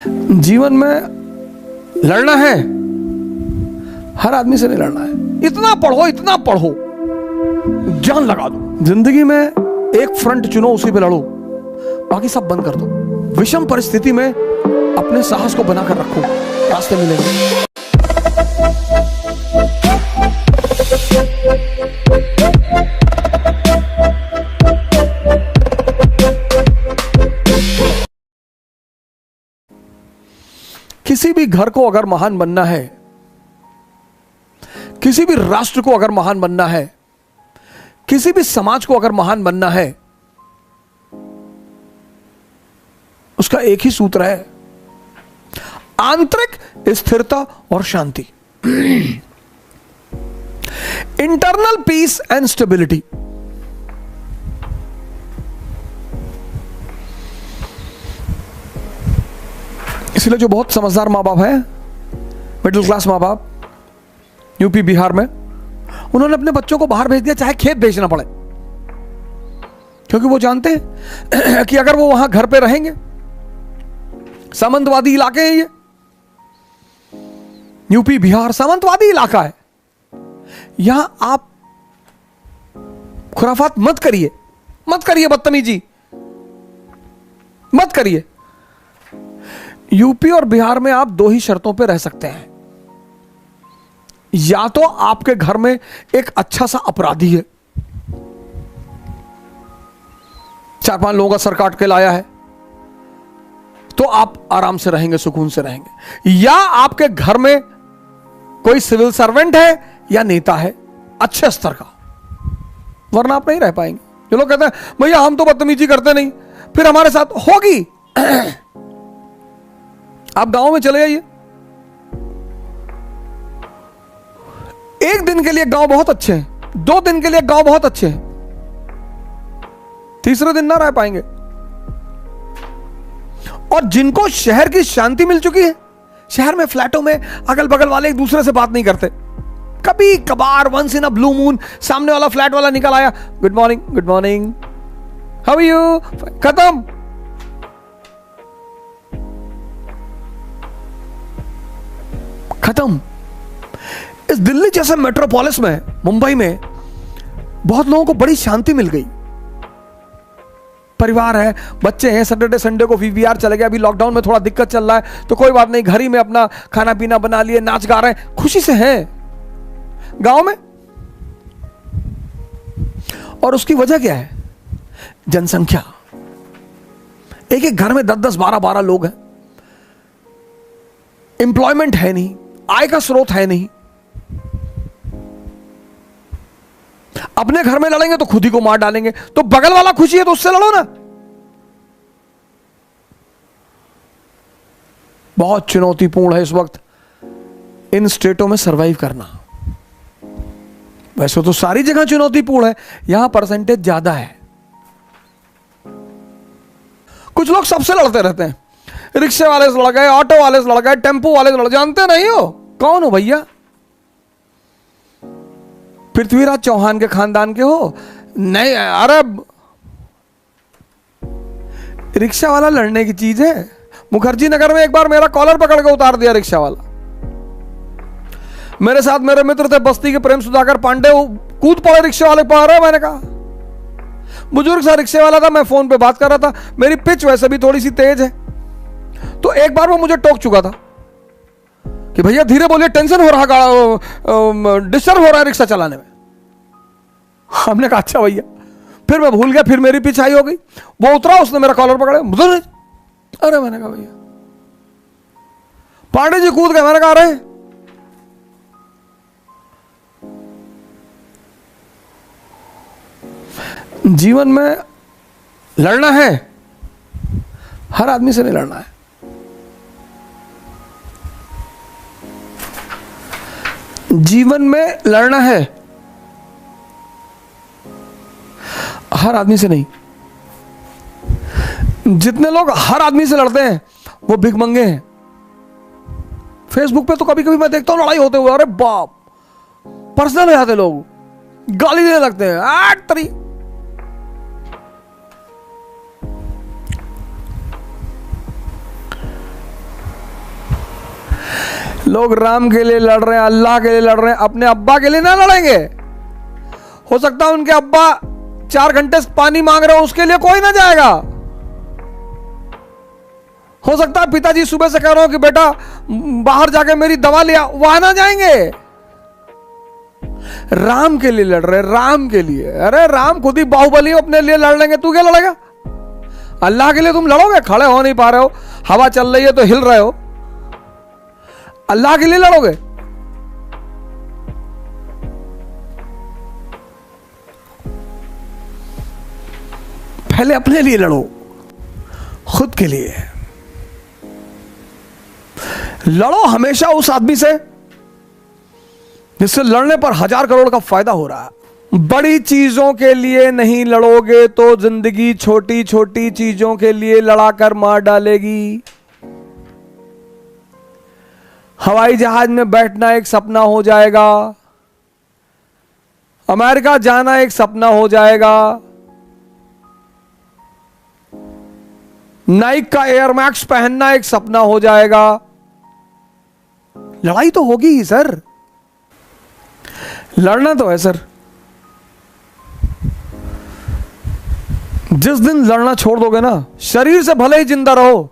जीवन में लड़ना है, हर आदमी से नहीं लड़ना है। इतना पढ़ो, जान लगा दो। जिंदगी में एक फ्रंट चुनो, उसी पे लड़ो, बाकी सब बंद कर दो। विषम परिस्थिति में अपने साहस को बनाकर रखो, रास्ते मिलेंगे। किसी भी घर को अगर महान बनना है, किसी भी राष्ट्र को अगर महान बनना है, किसी भी समाज को अगर महान बनना है, उसका एक ही सूत्र है, आंतरिक स्थिरता और शांति। Internal peace and stability. इसलिए जो बहुत समझदार माँ बाप हैं, मिडिल क्लास माँ बाप यूपी बिहार में, उन्होंने अपने बच्चों को बाहर भेज दिया, चाहे खेत बेचना पड़े, क्योंकि वो जानते हैं कि अगर वो वहां घर पे रहेंगे, सामंतवादी इलाके हैं ये, यूपी बिहार सामंतवादी इलाका है, यहां आप खुराफात मत करिए, बदतमीजी मत करिए। यूपी और बिहार में आप दो ही शर्तों पे रह सकते हैं, या तो आपके घर में एक अच्छा सा अपराधी है, 4-5 लोगों का सर काट के लाया है, तो आप आराम से रहेंगे, सुकून से रहेंगे, या आपके घर में कोई सिविल सर्वेंट है या नेता है अच्छे स्तर का, वरना आप नहीं रह पाएंगे। जो लोग कहते हैं भैया हम तो बदतमीजी करते नहीं, फिर हमारे साथ होगी। आप गांव में चले जाइए, एक दिन के लिए गांव बहुत अच्छे हैं, 2 दिन के लिए गांव बहुत अच्छे हैं, तीसरे दिन ना रह पाएंगे। और जिनको शहर की शांति मिल चुकी है, शहर में फ्लैटों में अगल बगल वाले एक दूसरे से बात नहीं करते, कभी कभार once in a blue moon सामने वाला फ्लैट वाला निकल आया, good morning, how are you, खत्म। इस दिल्ली जैसे मेट्रोपोलिस में, मुंबई में बहुत लोगों को बड़ी शांति मिल गई। परिवार है, बच्चे हैं, सैटरडे संडे को वीवीआर चले गए, अभी लॉकडाउन में थोड़ा दिक्कत चल रहा है तो कोई बात नहीं, घर ही में अपना खाना पीना बना लिए, नाच गा रहे हैं, खुशी से हैं गांव में। और उसकी वजह क्या है? जनसंख्या। एक एक घर में 10-10, 12-12 लोग हैं, एम्प्लॉयमेंट है नहीं, आय का स्रोत है नहीं। अपने घर में लड़ेंगे तो खुद ही को मार डालेंगे, तो बगल वाला खुशी है तो उससे लड़ो ना। बहुत चुनौतीपूर्ण है इस वक्त इन स्टेटों में सरवाइव करना। वैसे तो सारी जगह चुनौतीपूर्ण है, यहां परसेंटेज ज्यादा है। कुछ लोग सबसे लड़ते रहते हैं, रिक्शे वाले से लड़ गए, ऑटो वाले से लड़ गए, टेम्पो वाले से लड़, जानते नहीं हो कौन हो भैया? पृथ्वीराज चौहान के खानदान के हो? नहीं, अरे रिक्शा वाला लड़ने की चीज है। मुखर्जी नगर में एक बार मेरा कॉलर पकड़ के उतार दिया रिक्शा वाला। मेरे साथ मेरे मित्र थे बस्ती के प्रेम सुधाकर पांडे, वो कूद पड़े रिक्शे वाले पा रहे। मैंने कहा, बुजुर्ग सा रिक्शे वाला था, मैं फोन पे बात कर रहा था, मेरी पिच वैसे भी थोड़ी सी तेज है, तो एक बार वो मुझे टोक चुका था कि भैया धीरे बोलिए, टेंशन हो रहा, डिस्टर्ब हो रहा है रिक्शा चलाने में। हमने कहा अच्छा भैया, फिर मैं भूल गया, फिर मेरी पिछाई हो गई। वो उतरा, उसने मेरा कॉलर पकड़ा, अरे मैंने कहा भैया, पांडे जी कूद गए। मैंने कहा अरे जीवन में लड़ना है, हर आदमी से नहीं लड़ना है। जीवन में लड़ना है, हर आदमी से नहीं। जितने लोग हर आदमी से लड़ते हैं वो भिखमंगे हैं। फेसबुक पे तो कभी कभी मैं देखता हूं लड़ाई होते हुए, अरे बाप, पर्सनल हो जाते लोग, गाली देने लगते हैं, आठ तरी। लोग राम के लिए लड़ रहे हैं, अल्लाह के लिए लड़ रहे हैं, अपने अब्बा के लिए ना लड़ेंगे। हो सकता है उनके अब्बा 4 घंटे से पानी मांग रहे हो, उसके लिए कोई ना जाएगा। हो सकता है पिताजी सुबह से कह रहे हो कि बेटा बाहर जाके मेरी दवा ले आओ, वहां ना जाएंगे। राम के लिए लड़ रहे, राम के लिए। अरे राम खुद ही बाहुबली अपने लिए लड़ लेंगे, तू क्या लड़ेगा? अल्लाह के लिए तुम लड़ोगे? खड़े हो नहीं पा रहे हो, हवा चल रही है तो हिल रहे हो, अल्लाह के लिए लड़ोगे? पहले अपने लिए लड़ो, खुद के लिए लड़ो। हमेशा उस आदमी से जिससे लड़ने पर 1000 करोड़ का फायदा हो रहा है। बड़ी चीजों के लिए नहीं लड़ोगे तो जिंदगी छोटी छोटी चीजों के लिए लड़ाकर मार डालेगी। हवाई जहाज में बैठना एक सपना हो जाएगा, अमेरिका जाना एक सपना हो जाएगा, नाइक का एयर मैक्स पहनना एक सपना हो जाएगा। लड़ाई तो होगी ही सर, लड़ना तो है सर। जिस दिन लड़ना छोड़ दोगे ना, शरीर से भले ही जिंदा रहो,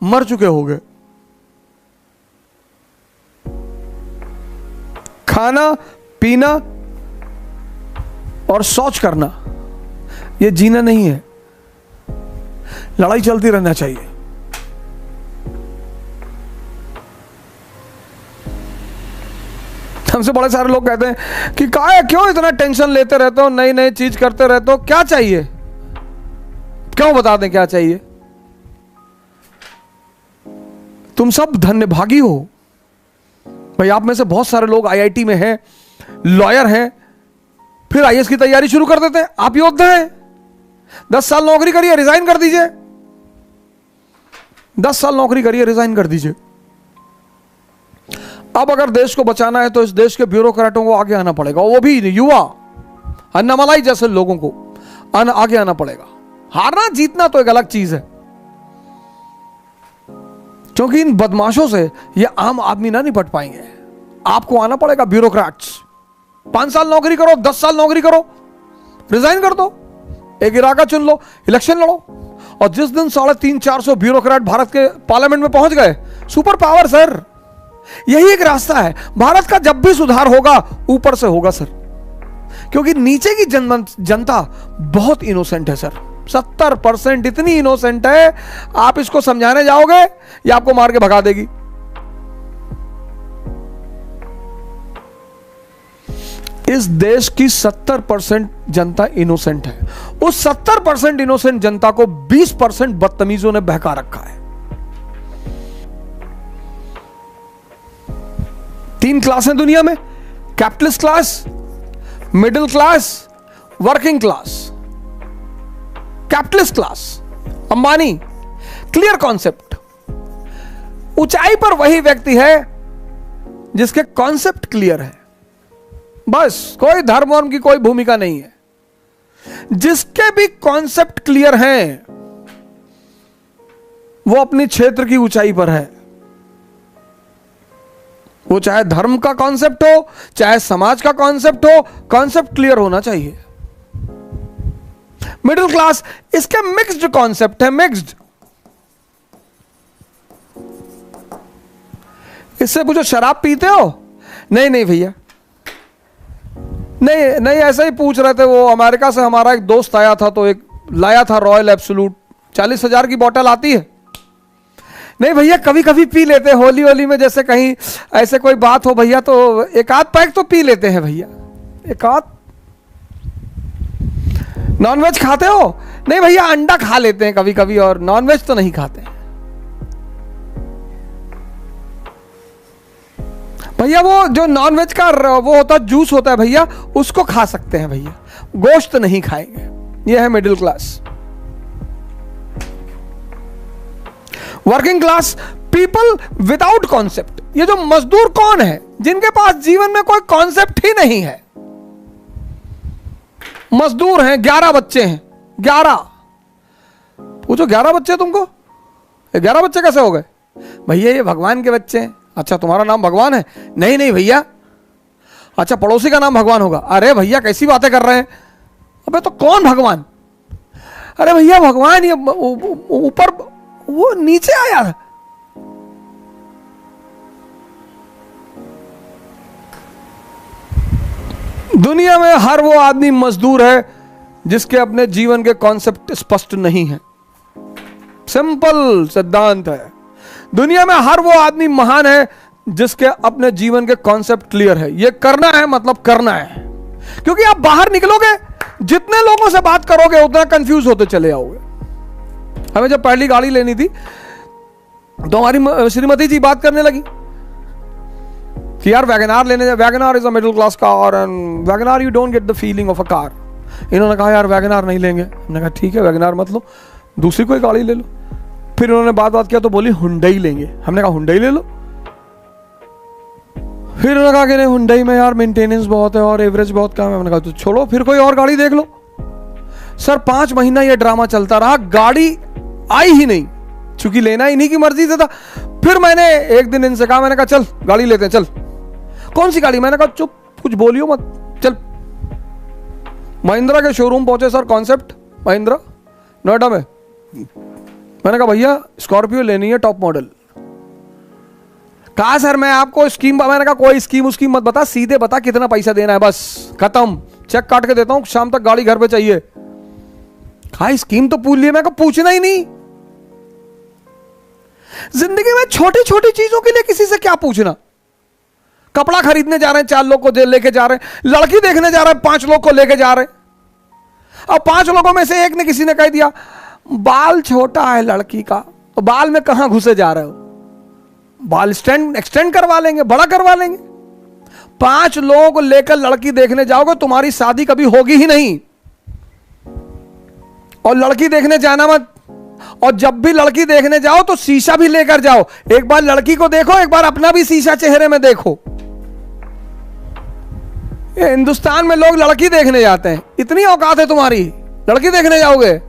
मर चुके होगे। खाना पीना और शौच करना ये जीना नहीं है, लड़ाई चलती रहना चाहिए। हमसे बड़े सारे लोग कहते हैं कि क्यों इतना टेंशन लेते रहते हो, नई नई चीज करते रहते हो, क्या चाहिए? क्यों बता दें क्या चाहिए? तुम सब धन्यभागी हो भाई। आप में से बहुत सारे लोग आईआईटी में हैं, लॉयर हैं, फिर आईएएस की तैयारी शुरू कर देते हैं। आप योद्धा हैं, 10 साल नौकरी करिए, रिजाइन कर दीजिए। 10 साल नौकरी करिए, रिजाइन कर दीजिए। अब अगर देश को बचाना है तो इस देश के ब्यूरोक्रेटों को आगे आना पड़ेगा, वो भी युवा अन्नामलाई जैसे लोगों को आगे आना पड़ेगा। हारना जीतना तो एक अलग चीज है, क्योंकि इन बदमाशों से ये आम आदमी ना निपट पाएंगे। आपको आना पड़ेगा, ब्यूरोक्रेट्स। 5 साल नौकरी करो, 10 साल नौकरी करो, रिजाइन कर दो, एक इलाका चुन लो, इलेक्शन लड़ो। और जिस दिन 350-400 ब्यूरोक्रेट भारत के पार्लियामेंट में पहुंच गए, सुपर पावर सर। यही एक रास्ता है। भारत का जब भी सुधार होगा ऊपर से होगा सर, क्योंकि नीचे की जनता बहुत इनोसेंट है सर। 70% इतनी इनोसेंट है, आप इसको समझाने जाओगे या आपको मार के भगा देगी। इस देश की 70% जनता इनोसेंट है। उस 70% इनोसेंट जनता को 20% बदतमीजों ने बहका रखा है। 3 क्लासें दुनिया में, capitalist class, middle class, working class. Capitalist class, Ambani, clear concept. ऊंचाई पर वही व्यक्ति है जिसके कॉन्सेप्ट क्लियर है, बस। कोई धर्म वर्म की कोई भूमिका नहीं है। जिसके भी कॉन्सेप्ट क्लियर हैं वो अपनी क्षेत्र की ऊंचाई पर है। वो चाहे धर्म का कॉन्सेप्ट हो, चाहे समाज का कॉन्सेप्ट हो, कॉन्सेप्ट क्लियर होना चाहिए। मिडिल क्लास, इसके मिक्स्ड कॉन्सेप्ट है, मिक्स्ड। इससे पूछो शराब पीते हो? नहीं नहीं भैया, नहीं नहीं, ऐसा ही पूछ रहे थे। वो अमेरिका से हमारा एक दोस्त आया था, तो एक लाया था रॉयल एब्सोल्यूट, 40,000 की बोतल आती है। नहीं भैया, कभी कभी पी लेते हैं, होली होली में जैसे कहीं ऐसे कोई बात हो भैया, तो एक आध पैक तो पी लेते हैं भैया, एक आध। नॉनवेज खाते हो? नहीं भैया, अंडा खा लेते हैं कभी कभी, और नॉनवेज तो नहीं खाते भैया। वो जो नॉनवेज का वो होता है, जूस होता है भैया, उसको खा सकते हैं भैया, गोश्त नहीं खाएंगे। ये है middle class. Working class, people without concept. ये जो मजदूर कौन है? जिनके पास जीवन में कोई कॉन्सेप्ट ही नहीं है। मजदूर हैं, 11 बच्चे हैं, 11। पूछो 11 बच्चे तुमको? 11 बच्चे कैसे हो गए? भैया ये भगवान के बच्चे हैं, अच्छा तुम्हारा नाम भगवान है? नहीं नहीं भैया। अच्छा पड़ोसी का नाम भगवान होगा? अरे भैया कैसी बातें कर रहे हैं, अबे तो कौन भगवान? अरे भैया भगवान ये ऊपर, वो नीचे आया। दुनिया में हर वो आदमी मजदूर है जिसके अपने जीवन के कॉन्सेप्ट स्पष्ट नहीं है। सिंपल सिद्धांत है। दुनिया में हर वो आदमी महान है जिसके अपने जीवन के कॉन्सेप्ट क्लियर है। ये करना है मतलब करना है, क्योंकि आप बाहर निकलोगे, जितने लोगों से बात करोगे उतना कंफ्यूज होते चले आओगे। हमें जब पहली गाड़ी लेनी थी तो हमारी श्रीमती जी बात करने लगी कि यार वैगनार लेने जाए, WagonR is a middle class car and WagonR you don't get the feeling of a car. इन्होंने कहा यार वैगनार नहीं लेंगे। हमने कहा ठीक है वैगनार मत लो, दूसरी कोई गाड़ी ले लो। फिर उन्होंने बात किया तो बोली हुंडई लेंगे। हमने कहा हुंडई ले लो। फिर उन्होंने कहा कि नहीं हुंडई में यार मेंटेनेंस बहुत है और एवरेज बहुत कम है। हमने कहा तो छोड़ो फिर कोई और गाड़ी देख लो। सर 5 महीना ये ड्रामा चलता रहा, गाड़ी आई ही नहीं, चूंकि लेना इन्हीं की मर्जी से था। फिर मैंने एक दिन इनसे कहा, मैंने कहा चल गाड़ी लेते हैं, चल। कौन सी गाड़ी? मैंने कहा चुप, कुछ बोलियो मत, चल। महिंद्रा के शोरूम पहुंचे सर, कॉन्सेप्ट महिंद्रा नोएडा में। मैंने कहा भैया स्कॉर्पियो लेनी है टॉप मॉडल। कहा सर मैं आपको स्कीम, मैंने कहा कोई स्कीम उसकीम मत बता, सीधे बता कितना पैसा देना है, बस खत्म, चेक काट के देता हूं, शाम तक गाड़ी घर पे चाहिए। कहा स्कीम तो पूछ लिए। मैं कहा पूछना ही नहीं। जिंदगी में छोटी छोटी चीजों के लिए किसी से क्या पूछना। कपड़ा खरीदने जा रहे हैं 4 लोग को लेके जा रहे हैं, लड़की देखने जा रहे हैं 5 लोग को लेके जा रहे हैं। अब 5 लोगों में से एक ने किसी ने कह दिया बाल छोटा है लड़की का, तो बाल में कहां घुसे जा रहे हो? बाल एक्सटेंड करवा लेंगे, बड़ा करवा लेंगे। 5 लोगों को लेकर लड़की देखने जाओगे, तुम्हारी शादी कभी होगी ही नहीं। और लड़की देखने जाना मत, और जब भी लड़की देखने जाओ तो शीशा भी लेकर जाओ। एक बार लड़की को देखो, एक बार अपना भी शीशा चेहरे में देखो। हिंदुस्तान में लोग लड़की देखने जाते हैं, इतनी औकात है तुम्हारी, लड़की देखने जाओगे?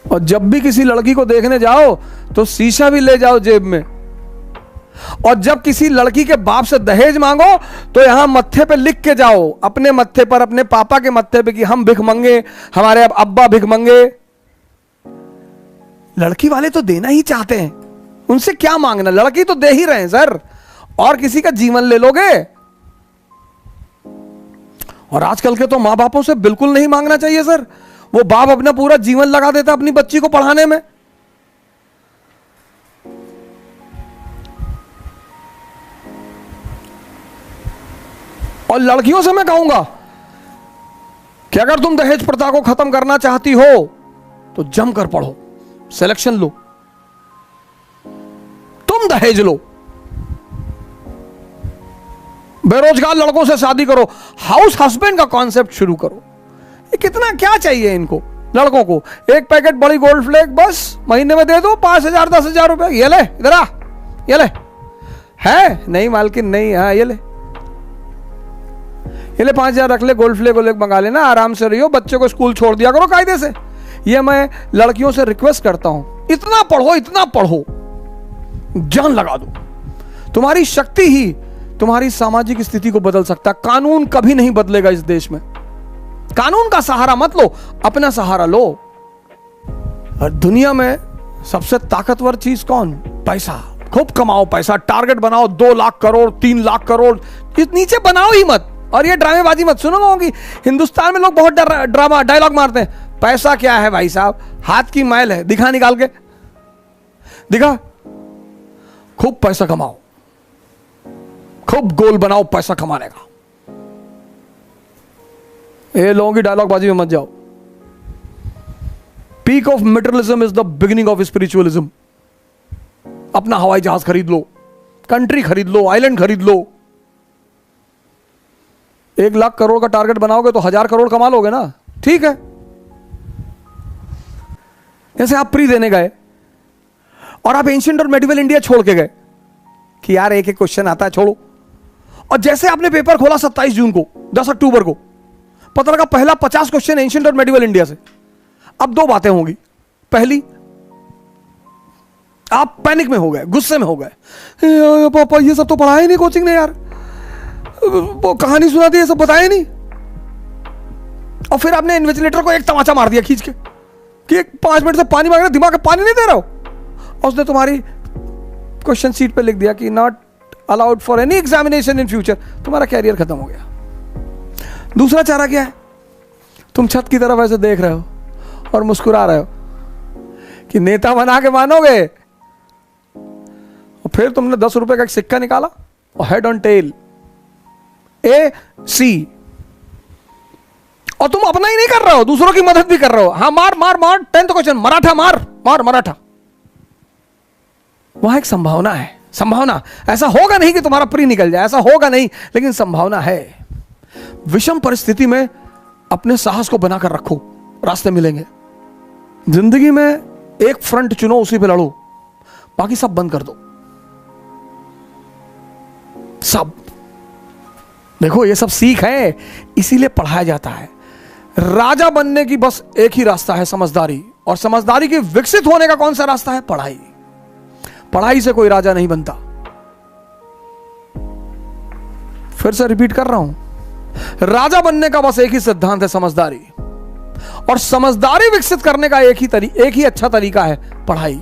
और जब भी किसी लड़की को देखने जाओ तो शीशा भी ले जाओ जेब में। और जब किसी लड़की के बाप से दहेज मांगो तो यहां मत्थे पे लिख के जाओ, अपने मत्थे पर, अपने पापा के मत्थे पे, कि हम भिख मंगे, हमारे अब अब्बा भिख मंगे। लड़की वाले तो देना ही चाहते हैं, उनसे क्या मांगना, लड़की तो दे ही रहे हैं सर, और किसी का जीवन ले लोगे। और आजकल के तो मां बापों से बिल्कुल नहीं मांगना चाहिए सर। वो बाप अपना पूरा जीवन लगा देता अपनी बच्ची को पढ़ाने में। और लड़कियों से मैं कहूंगा कि अगर तुम दहेज प्रथा को खत्म करना चाहती हो तो जमकर पढ़ो, सिलेक्शन लो, तुम दहेज लो, बेरोजगार लड़कों से शादी करो, हाउस हस्बैंड का कॉन्सेप्ट शुरू करो। ये कितना क्या चाहिए इनको लड़कों को? एक पैकेट बड़ी गोल्ड फ्लेक बस महीने में दे दो, 5,000 10,000 रुपए। ये ले, इधर आ, ये ले। है नहीं मालकिन नहीं, हाँ ये ले, ये ले 5,000 रख ले, गोल्ड फ्लेक मंगा लेना, आराम से रहियो, बच्चे को स्कूल छोड़ दिया करो कायदे से। ये मैं लड़कियों से रिक्वेस्ट करता हूं, इतना पढ़ो, इतना पढ़ो, जान लगा दो। तुम्हारी शक्ति ही तुम्हारी सामाजिक स्थिति को बदल सकता। कानून कभी नहीं बदलेगा इस देश में। कानून का सहारा मत लो, अपना सहारा लो। और दुनिया में सबसे ताकतवर चीज कौन? पैसा। खूब कमाओ पैसा, टारगेट बनाओ 2 लाख करोड़, 3 लाख करोड़, नीचे बनाओ ही मत। और ये ड्रामेबाजी मत सुनो लोगों की। हिंदुस्तान में लोग बहुत ड्रामा डायलॉग मारते हैं। पैसा क्या है भाई साहब? हाथ की मैल है, दिखा निकाल के दिखा। खूब पैसा कमाओ, खूब गोल बनाओ पैसा कमाने का। ये लोगों की डायलॉग बाजी में मत जाओ। Peak of materialism is the beginning of spiritualism. अपना हवाई जहाज खरीद लो, कंट्री खरीद लो, आइलैंड खरीद लो। 1 लाख करोड़ का टारगेट बनाओगे तो 1000 करोड़ कमा लोगे ना, ठीक है। जैसे आप प्री देने गए और आप एंशिएंट और मेडिवल इंडिया छोड़ के गए कि यार एक क्वेश्चन आता है, छोड़ो। और जैसे आपने पेपर खोला 27 जून को, 10 अक्टूबर को, पता लगा पहला 50 क्वेश्चन एंशिएंट और मेडिवल इंडिया से। अब 2 बातें होंगी। पहली, आप पैनिक में हो गए, गुस्से में हो गए, पापा ये सब तो पढ़ाया ही नहीं कोचिंग ने यार, वो कहानी सुना दी, ये सब बताया नहीं। और फिर आपने इन्विजिलेटर को एक तमाचा मार दिया खींच के कि 5 मिनट से पानी मांग रहे, दिमाग में पानी नहीं दे रहा हो, और उसने तुम्हारी क्वेश्चन शीट पे लिख दिया कि not allowed for any examination in future. तुम्हारा कैरियर खत्म हो गया। दूसरा चारा क्या है? तुम छत की तरफ ऐसे देख रहे हो और मुस्कुरा रहे हो कि नेता बना के मानोगे, और फिर तुमने 10 रुपए का एक सिक्का निकाला और हेड ऑन टेल AC, और तुम अपना ही नहीं कर रहे हो, दूसरों की मदद भी कर रहे हो। हाँ मार मार मार, 10th क्वेश्चन मराठा मार मार मराठा। वहां एक संभावना है, संभावना, ऐसा होगा नहीं कि तुम्हारा प्री निकल जाए, ऐसा होगा नहीं, लेकिन संभावना है। विषम परिस्थिति में अपने साहस को बनाकर रखो, रास्ते मिलेंगे। जिंदगी में एक फ्रंट चुनो, उसी पे लड़ो, बाकी सब बंद कर दो, सब। देखो ये सब सीख है, इसीलिए पढ़ाया जाता है। राजा बनने की बस एक ही रास्ता है, समझदारी, और समझदारी के विकसित होने का कौन सा रास्ता है? पढ़ाई। पढ़ाई से कोई राजा नहीं बनता। फिर से रिपीट कर रहा हूं, राजा बनने का बस एक ही सिद्धांत है, समझदारी, और समझदारी विकसित करने का एक ही अच्छा तरीका है, पढ़ाई।